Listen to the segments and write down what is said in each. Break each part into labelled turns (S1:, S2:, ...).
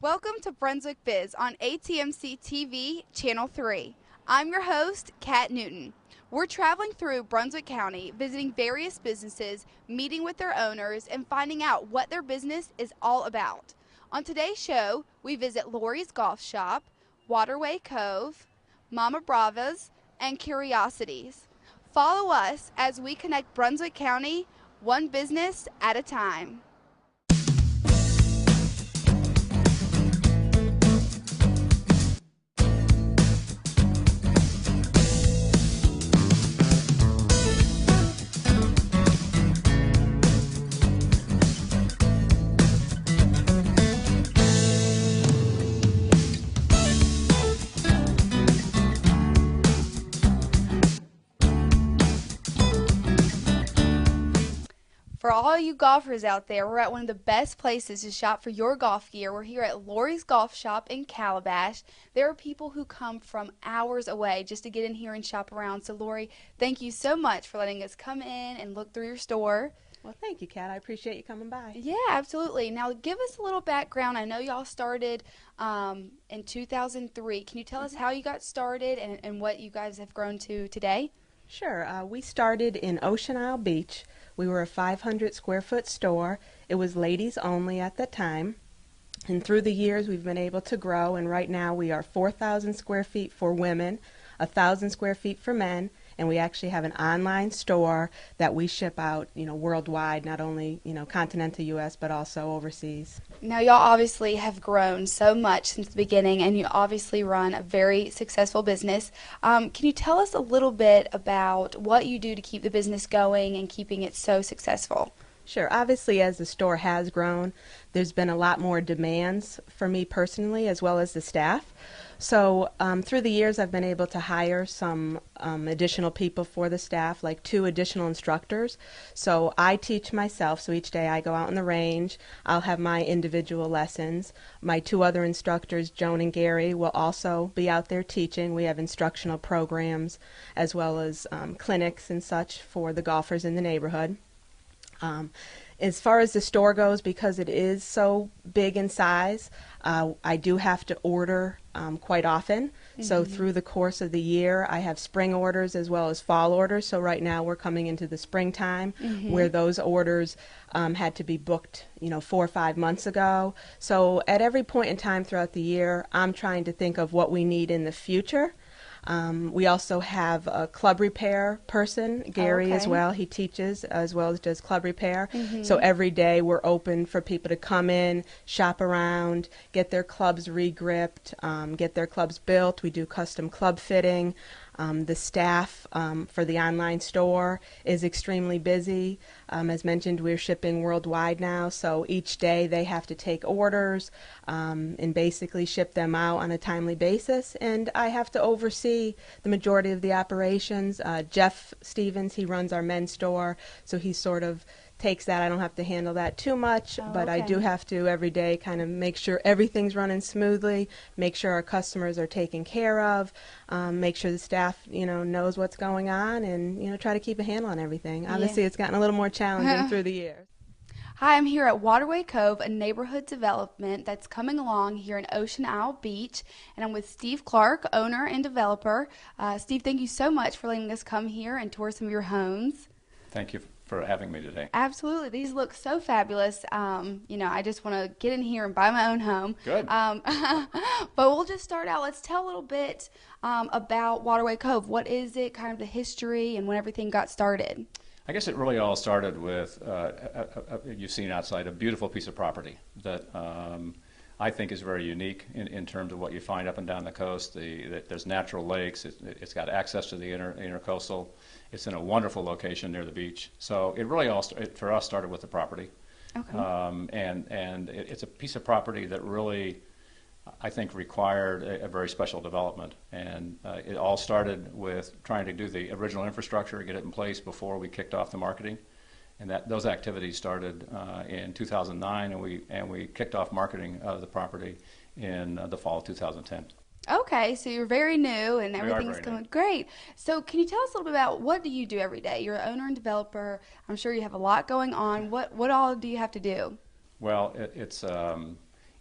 S1: Welcome to Brunswick Biz on ATMC TV Channel 3. I'm your host, Kat Newton. We're traveling through Brunswick County, visiting various businesses, meeting with their owners, and finding out what their business is all about. On today's show, we visit Lori's Golf Shop, Waterway Cove, Mama Brava's, and Curiosities. Follow us as we connect Brunswick County one business at a time. For all you golfers out there, we're at one of the best places to shop for your golf gear. We're here at Lori's Golf Shop in Calabash. There are people who come from hours away just to get in here and shop around. So, Lori, thank you so much for letting us come in and look through your store.
S2: Well, thank you, Kat. I appreciate you coming by.
S1: Yeah, absolutely. Now, give us a little background. I know y'all started in 2003. Can you tell us how you got started and what you guys have grown to today?
S2: Sure. We started in Ocean Isle Beach. We were a 500 square foot store. It was ladies only at the time. And through the years, we've been able to grow. And right now, we are 4,000 square feet for women, 1,000 square feet for men. And we actually have an online store that we ship out, worldwide, not only, continental U.S., but also overseas.
S1: Now, y'all obviously have grown so much since the beginning, and you obviously run a very successful business. Can you tell us a little bit about what you do to keep the business going and keeping it so successful?
S2: Sure. Obviously, as the store has grown, there's been a lot more demands for me personally as well as the staff. So through the years, I've been able to hire some additional people for the staff, like 2 additional instructors. So I teach myself, so each day I go out on the range. I'll have my individual lessons. My 2 other instructors, Joan and Gary, will also be out there teaching. We have instructional programs as well as clinics and such for the golfers in the neighborhood. As far as the store goes, because it is so big in size, I do have to order quite often. Mm-hmm. So through the course of the year, I have spring orders as well as fall orders. So right now we're coming into the springtime, mm-hmm. where those orders had to be booked, 4 or 5 months ago. So at every point in time throughout the year, I'm trying to think of what we need in the future. We also have a club repair person, Gary, as well. He teaches as well as does club repair. Mm-hmm. So every day we're open for people to come in, shop around, get their clubs re-gripped, get their clubs built. We do custom club fitting. The staff for the online store is extremely busy. As mentioned, we're shipping worldwide now, so each day they have to take orders and basically ship them out on a timely basis. And I have to oversee the majority of the operations. Jeff Stevens, he runs our men's store, so he sort of takes that. I don't have to handle that too much, but I do have to every day kind of make sure everything's running smoothly, make sure our customers are taken care of, make sure the staff, knows what's going on, and, try to keep a handle on everything. Obviously, it's gotten a little more challenging through the years.
S1: Hi, I'm here at Waterway Cove, a neighborhood development that's coming along here in Ocean Isle Beach, and I'm with Steve Clark, owner and developer. Steve, thank you so much for letting us come here and tour some of your homes.
S3: Thank you for having me today.
S1: Absolutely. These look so fabulous. I just want to get in here and buy my own home.
S3: Good.
S1: But we'll just start out. Let's tell a little bit about Waterway Cove. What is it, kind of the history, and when everything got started?
S3: I guess it really all started with, you've seen outside, a beautiful piece of property that I think is very unique in terms of what you find up and down the coast. There's natural lakes. It's got access to the intercoastal. It's in a wonderful location near the beach. So it really all, for us, started with the property. Okay. And it's a piece of property that really, I think, required a very special development. And it all started with trying to do the original infrastructure, get it in place before we kicked off the marketing. And those activities started in 2009, and we kicked off marketing of the property in the fall of 2010.
S1: Okay, so you're very new and everything's going great. So can you tell us a little bit about what do you do every day? You're an owner and developer. I'm sure you have a lot going on. What all do you have to do?
S3: Well, it's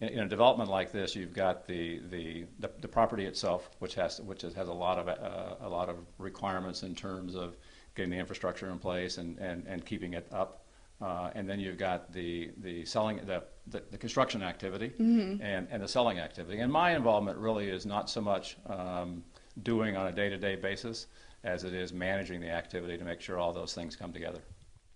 S3: in a development like this, you've got the property itself, which has a lot of requirements in terms of getting the infrastructure in place and keeping it up. And then you've got the selling, the construction activity and the selling activity. And my involvement really is not so much doing on a day-to-day basis as it is managing the activity to make sure all those things come together.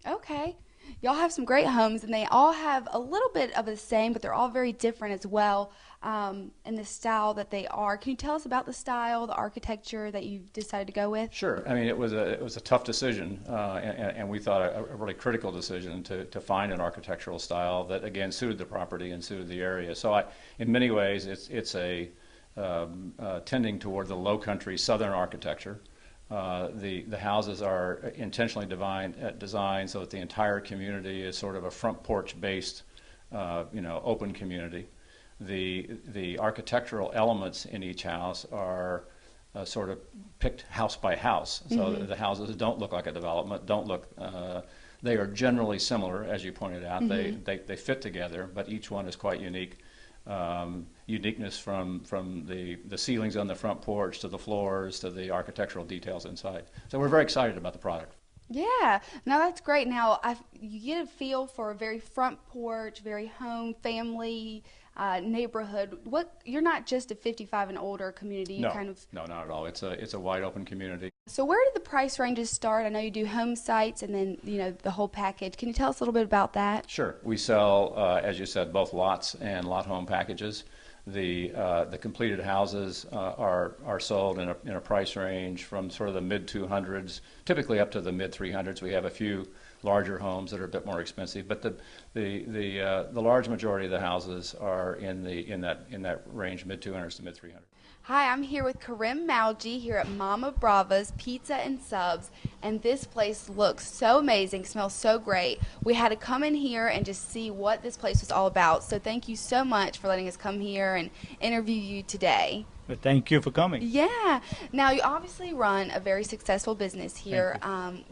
S1: Okay. Y'all have some great homes, and they all have a little bit of the same, but they're all very different as well in the style that they are. Can you tell us about the style, the architecture that you decided to go with?
S3: Sure. I mean, it was a tough decision, and we thought a really critical decision to find an architectural style that, again, suited the property and suited the area. So in many ways, it's tending toward the low-country southern architecture. The houses are intentionally designed so that the entire community is sort of a front porch-based, open community. The architectural elements in each house are sort of picked house by house, so the houses don't look like a development. They are generally similar, as you pointed out. They fit together, but each one is quite unique. Uniqueness from the ceilings on the front porch to the floors to the architectural details inside. So we're very excited about the product.
S1: Yeah, no, that's great. Now, you get a feel for a very front porch, very home, family neighborhood. You're not just a 55 and older community.
S3: No, not at all. It's a wide open community.
S1: So where did the price ranges start? I know you do home sites and then the whole package. Can you tell us a little bit about that?
S3: Sure. We sell, as you said, both lots and lot home packages. The completed houses are sold in a price range from sort of the mid 200s, typically up to the mid 300s. We have a few larger homes that are a bit more expensive, but the large majority of the houses are in that range, mid 200s to mid 300s.
S1: Hi, I'm here with Karim Malji here at Mama Brava's Pizza and Subs, and this place looks so amazing, smells so great. We had to come in here and just see what this place was all about, so thank you so much for letting us come here and interview you today.
S4: Well, thank you for coming.
S1: Yeah. Now, you obviously run a very successful business here.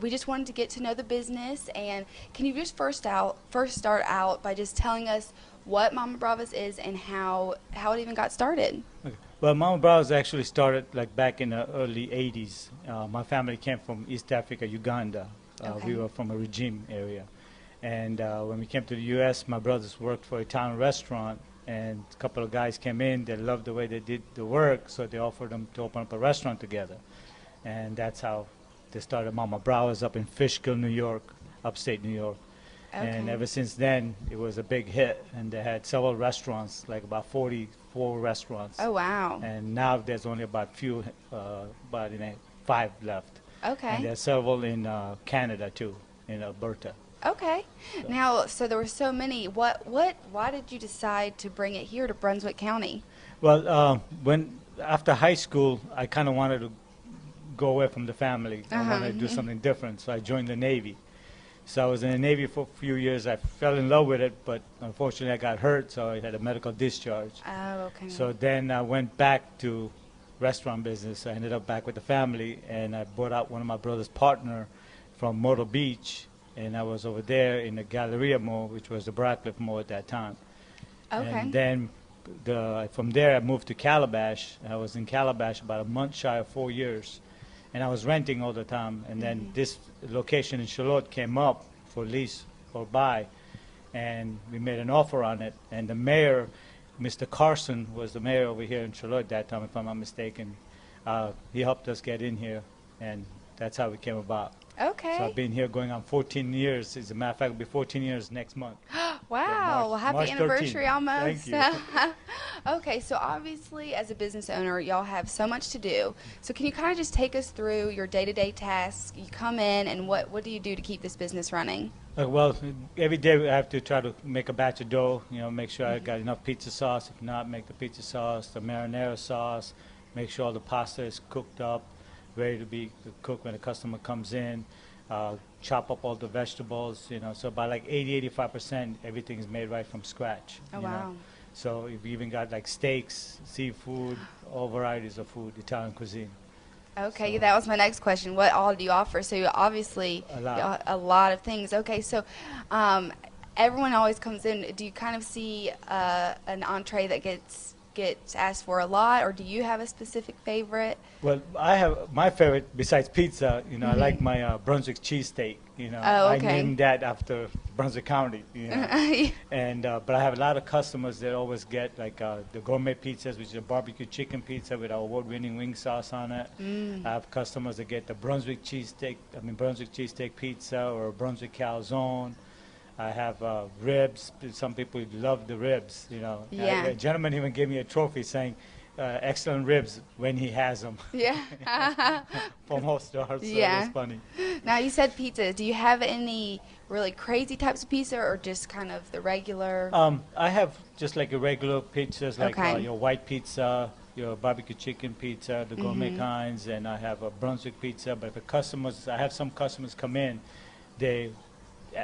S1: We just wanted to get to know the business, and can you just first start out by just telling us what Mama Brava's is and how it even got started?
S4: Okay. Well, Mama Brava's actually started like back in the early 80s. My family came from East Africa, Uganda.
S1: Okay.
S4: We were from a regime area. And when we came to the U.S., my brothers worked for a Italian restaurant, and a couple of guys came in. They loved the way they did the work, so they offered them to open up a restaurant together. And that's how they started Mama Brava's up in Fishkill, New York, upstate New York.
S1: Okay.
S4: And ever since then, it was a big hit, and they had several restaurants, like about 44 restaurants.
S1: Oh, wow.
S4: And now there's only about 5 left.
S1: Okay.
S4: And there's several in Canada too, in Alberta.
S1: Okay.
S4: So.
S1: Now, so there were so many. Why did you decide to bring it here to Brunswick County?
S4: Well, after high school, I kind of wanted to go away from the family. I wanted to do something different, so I joined the Navy. So I was in the Navy for a few years. I fell in love with it, but unfortunately I got hurt, so I had a medical discharge.
S1: Oh, okay.
S4: So then I went back to restaurant business. I ended up back with the family, and I bought out one of my brother's partner from Myrtle Beach, and I was over there in the Galleria Mall, which was the Brackliffe Mall at that time.
S1: Okay.
S4: And then from there I moved to Calabash. I was in Calabash about a month shy of 4 years. And I was renting all the time, and then this location in Charlotte came up for lease or buy, and we made an offer on it. And the mayor, Mr. Carson, was the mayor over here in Charlotte at that time, if I'm not mistaken. He helped us get in here, and that's how it came about.
S1: Okay.
S4: So I've been here going on 14 years. As a matter of fact, it'll be 14 years next month.
S1: Wow. Well, happy
S4: March
S1: anniversary
S4: 13th.
S1: almost.
S4: Thank you.
S1: Okay, so obviously as a business owner, y'all have so much to do. So can you kind of just take us through your day-to-day tasks? You come in, and what do you do to keep this business running?
S4: Well, every day I have to try to make a batch of dough, make sure I got enough pizza sauce. If not, make the pizza sauce, the marinara sauce, make sure all the pasta is cooked up, ready to be cooked when the customer comes in. Chop up all the vegetables, so by like 80-85% everything is made right from scratch.
S1: Oh, wow.
S4: So we even got like steaks, seafood, all varieties of food, Italian cuisine.
S1: Okay, that was my next question. What all do you offer? So you obviously
S4: A lot.
S1: a lot of things. Okay, so everyone always comes in. Do you kind of see an entree that gets asked for a lot, or do you have a specific favorite?
S4: Well, I have my favorite besides pizza. I like my Brunswick cheesesteak.
S1: Oh,
S4: I
S1: okay.
S4: named that after Brunswick County. And but I have a lot of customers that always get like the gourmet pizzas, which is a barbecue chicken pizza with our award-winning wing sauce on it. I have customers that get the Brunswick cheesesteak pizza or Brunswick calzone. I have ribs. Some people love the ribs.
S1: Yeah.
S4: A gentleman even gave me a trophy saying, "Excellent ribs" when he has them.
S1: Yeah.
S4: From all stars. So
S1: Yeah.
S4: It was funny.
S1: Now, you said pizza. Do you have any really crazy types of pizza, or just kind of the regular?
S4: I have just like a regular pizzas, like
S1: Okay.
S4: your white pizza, your barbecue chicken pizza, the gourmet kinds, and I have a Brunswick pizza. But if I have some customers come in, they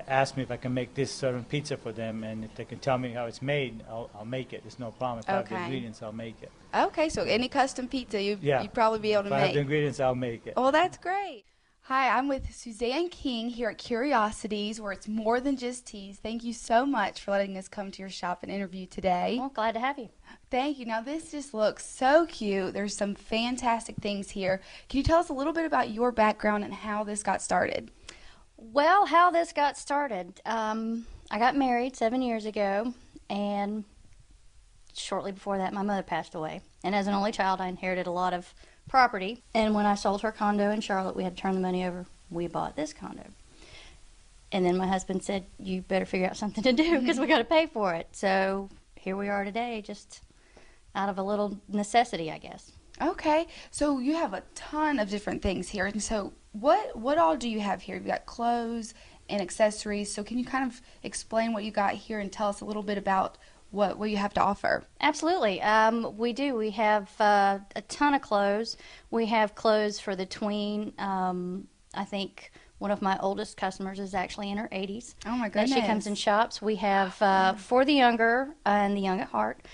S4: ask me if I can make this certain pizza for them, and if they can tell me how it's made, I'll make it. It's no problem. If I have the
S1: Okay.
S4: ingredients, I'll make it.
S1: Okay, so any custom pizza you'd probably be able to
S4: If I have the
S1: make.
S4: ingredients, I'll make it.
S1: Well, that's great. Hi, I'm with Suzanne King here at Curiosities, where it's more than just teas. Thank you so much for letting us come to your shop and interview today.
S5: Well, glad to have you.
S1: Thank you. Now, this just looks so cute. There's some fantastic things here. Can you tell us a little bit about your background and how this got started?
S5: Well, how this got started. I got married 7 years ago, and shortly before that, my mother passed away. And as an only child, I inherited a lot of property. And when I sold her condo in Charlotte, we had to turn the money over. We bought this condo. And then my husband said, "You better figure out something to do because we got to pay for it." So here we are today, just out of a little necessity, I guess.
S1: Okay, so you have a ton of different things here. And so what all do you have here? You've got clothes and accessories. So can you kind of explain what you got here and tell us a little bit about what you have to offer?
S5: Absolutely. We do. We have a ton of clothes. We have clothes for the tween. I think one of my oldest customers is actually in her 80s.
S1: Oh, my
S5: And
S1: goodness.
S5: she comes in shops. We have for the younger and the young at heart,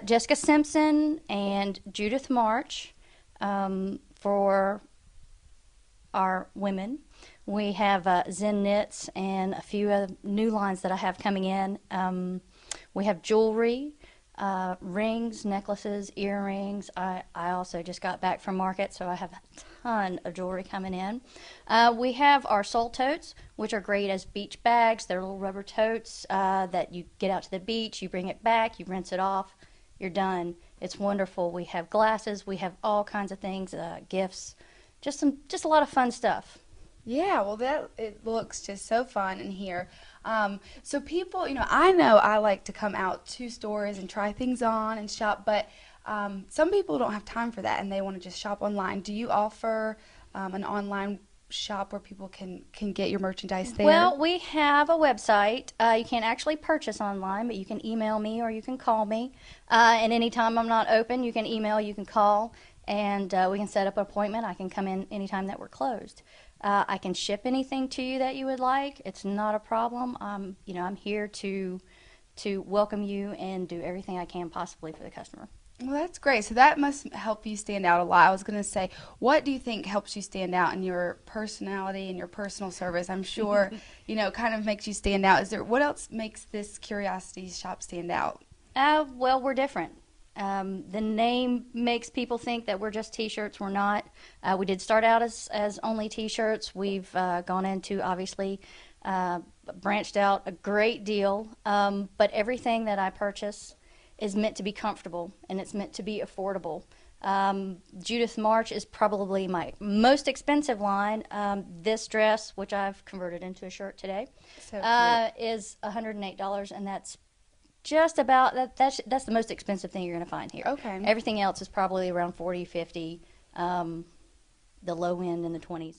S5: Jessica Simpson and Judith March. For our women, we have Zen Knits and a few other new lines that I have coming in. We have jewelry, rings, necklaces, earrings. I also just got back from market, so I have a ton of jewelry coming in. We have our soul totes, which are great as beach bags. They're little rubber totes that you get out to the beach, you bring it back, you rinse it off, you're done. It's wonderful. We have glasses. We have all kinds of things, gifts, just a lot of fun stuff.
S1: Yeah, well, it looks just so fun in here. So people, I know I like to come out to stores and try things on and shop, but some people don't have time for that and they want to just shop online. Do you offer an online shop where people can get your merchandise there?
S5: Well, we have a website. You can't actually purchase online, but you can email me or you can call me. And anytime I'm not open, you can email, you can call, and we can set up an appointment. I can come in anytime that we're closed. I can ship anything to you that you would like. It's not a problem. I'm here to welcome you and do everything I can possibly for the customer.
S1: Well, that's great. So that must help you stand out a lot. I was going to say, what do you think helps you stand out in your personality and your personal service? I'm sure, kind of makes you stand out. What else makes this Curiosities shop stand out?
S5: Well, we're different. The name makes people think that we're just T-shirts. We're not. We did start out as only T-shirts. We've gone into, obviously, branched out a great deal. But everything that I purchase is meant to be comfortable, and it's meant to be affordable. Judith March is probably my most expensive line. This dress, which I've converted into a shirt today,
S1: So cute.
S5: is $108, and that's just about that's the most expensive thing you're going to find here.
S1: Okay.
S5: Everything else is probably around 40, 50, the low end in the 20s.